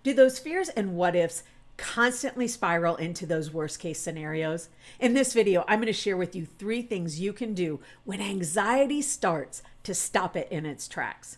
Do those fears and what ifs constantly spiral into those worst case scenarios? In this video, I'm going to share with you 3 things you can do when anxiety starts to stop it in its tracks.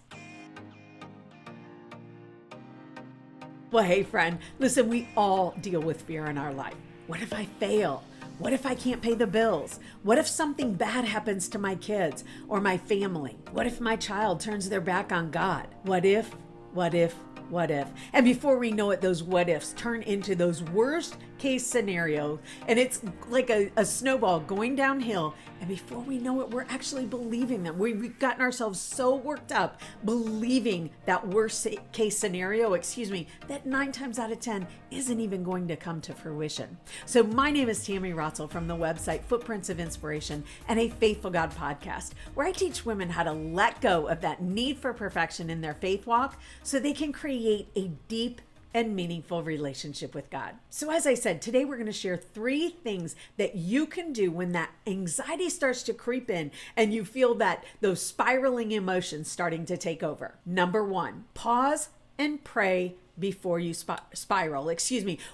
Well, hey friend, listen, we all deal with fear in our life. What if I fail? What if I can't pay the bills? What if something bad happens to my kids or my family? What if my child turns their back on God? What if, what if, what if? And before we know it, those what ifs turn into those worst case scenarios. And it's like a snowball going downhill. And before we know it, we're actually believing them. We've gotten ourselves so worked up believing that worst case scenario, that 9 times out of 10 isn't even going to come to fruition. So my name is Tammy Rotzel from the website Footprints of Inspiration and a Faithful God podcast, where I teach women how to let go of that need for perfection in their faith walk so they can create a deep and meaningful relationship with God. So as I said, today we're going to share 3 things that you can do when that anxiety starts to creep in and you feel that those spiraling emotions starting to take over. Number 1, pause and pray before you spiral.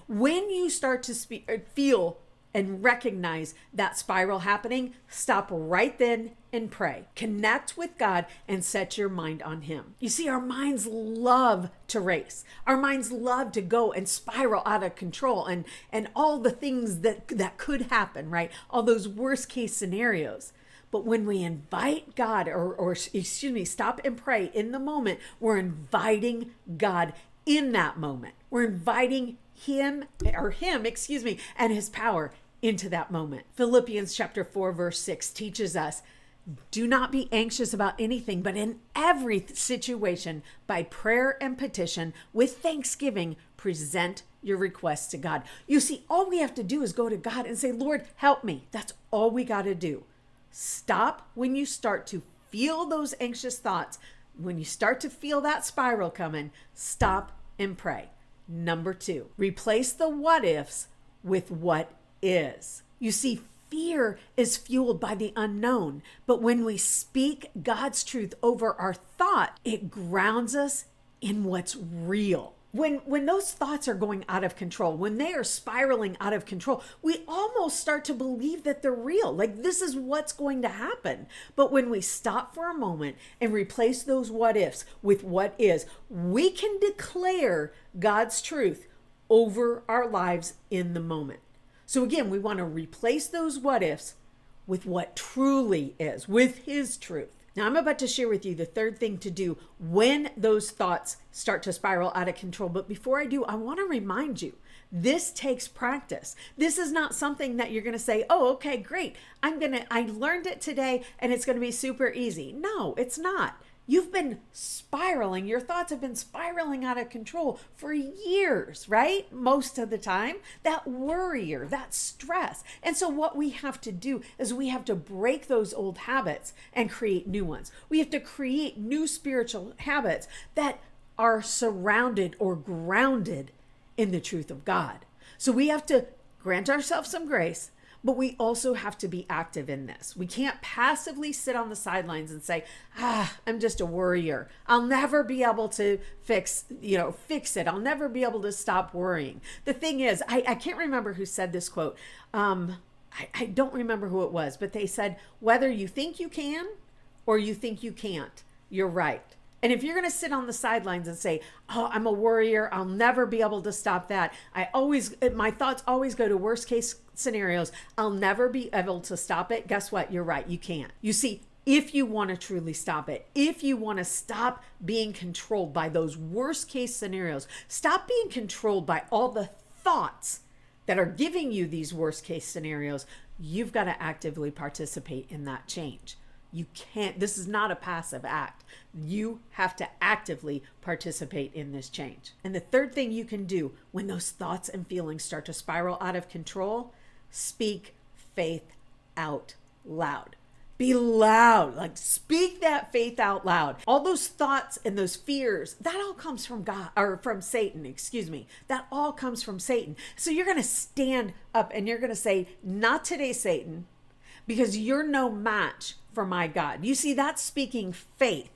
When you start to feel and recognize that spiral happening, stop right then and pray. Connect with God and set your mind on Him. You see, our minds love to race. Our minds love to go and spiral out of control and all the things that could happen, right? All those worst case scenarios. But when we invite God stop and pray in the moment, we're inviting God in that moment. We're inviting him and his power into that moment. Philippians chapter 4, verse 6 teaches us, do not be anxious about anything, but in every situation, by prayer and petition, with thanksgiving, present your requests to God. You see, all we have to do is go to God and say, Lord, help me. That's all we got to do. Stop when you start to feel those anxious thoughts. When you start to feel that spiral coming, stop and pray. Number 2, replace the what ifs with what is. You see, fear is fueled by the unknown, but when we speak God's truth over our thought, it grounds us in what's real. When those thoughts are going out of control, when they are spiraling out of control, we almost start to believe that they're real. Like this is what's going to happen. But when we stop for a moment and replace those what ifs with what is, we can declare God's truth over our lives in the moment. So again, we want to replace those what ifs with what truly is, with His truth. Now, I'm about to share with you the 3rd thing to do when those thoughts start to spiral out of control. But before I do, I want to remind you, this takes practice. This is not something that you're going to say, oh, okay, great. I learned it today and it's going to be super easy. No, it's not. You've been spiraling. Your thoughts have been spiraling out of control for years, right? Most of the time, that worrier, that stress. And so what we have to do is we have to break those old habits and create new ones. We have to create new spiritual habits that are surrounded or grounded in the truth of God. So we have to grant ourselves some grace, but we also have to be active in this. We can't passively sit on the sidelines and say, I'm just a worrier. I'll never be able to fix it. I'll never be able to stop worrying. The thing is, I can't remember who said this quote. I don't remember who it was, but they said, whether you think you can or you think you can't, you're right. And if you're going to sit on the sidelines and say, oh, I'm a worrier, I'll never be able to stop that. My thoughts always go to worst case scenarios. I'll never be able to stop it. Guess what? You're right. You can't. You see, if you want to truly stop it, if you want to stop being controlled by those worst case scenarios, stop being controlled by all the thoughts that are giving you these worst case scenarios, you've got to actively participate in that change. You can't, this is not a passive act. You have to actively participate in this change. And the 3rd thing you can do when those thoughts and feelings start to spiral out of control, speak faith out loud. Be loud, like speak that faith out loud. All those thoughts and those fears, that all comes from God or from Satan, That all comes from Satan. So you're going to stand up and you're going to say, not today, Satan, because you're no match for my God. You see, that's speaking faith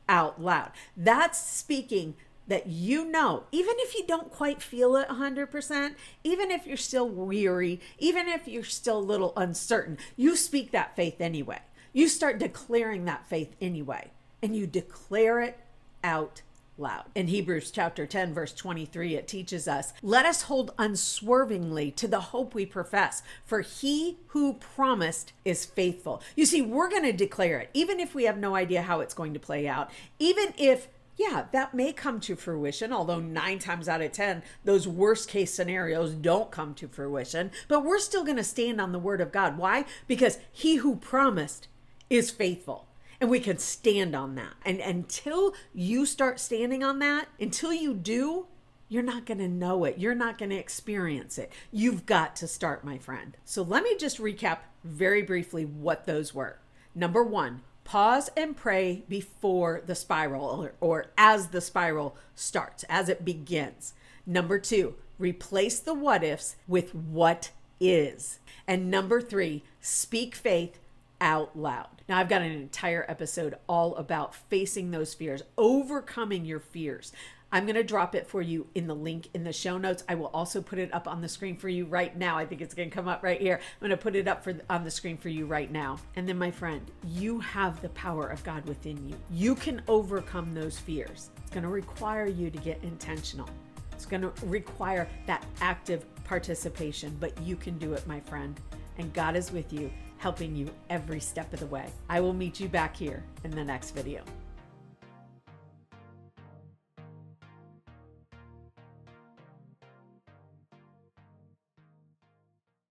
out loud. That's speaking that you know, even if you don't quite feel it 100%, even if you're still weary, even if you're still a little uncertain, you speak that faith anyway. You start declaring that faith anyway, and you declare it out loud. In Hebrews chapter 10, verse 23, it teaches us, let us hold unswervingly to the hope we profess, for he who promised is faithful. You see, we're going to declare it, even if we have no idea how it's going to play out, even if that may come to fruition, although 9 times out of 10, those worst case scenarios don't come to fruition. But we're still going to stand on the word of God. Why? Because he who promised is faithful. And we can stand on that. And until you start standing on that, until you do, you're not going to know it. You're not going to experience it. You've got to start, my friend. So let me just recap very briefly what those were. Number 1, pause and pray before the spiral or as the spiral starts, as it begins. Number 2, replace the what ifs with what is. And number 3, speak faith out loud. Now, I've got an entire episode all about facing those fears, overcoming your fears. I'm going to drop it for you in the link in the show notes. I will also put it up on the screen for you right now. I think it's going to come up right here. I'm going to put it up on the screen for you right now. And then, my friend, you have the power of God within you. You can overcome those fears. It's going to require you to get intentional. It's going to require that active participation, but you can do it, my friend. And God is with you, helping you every step of the way. I will meet you back here in the next video.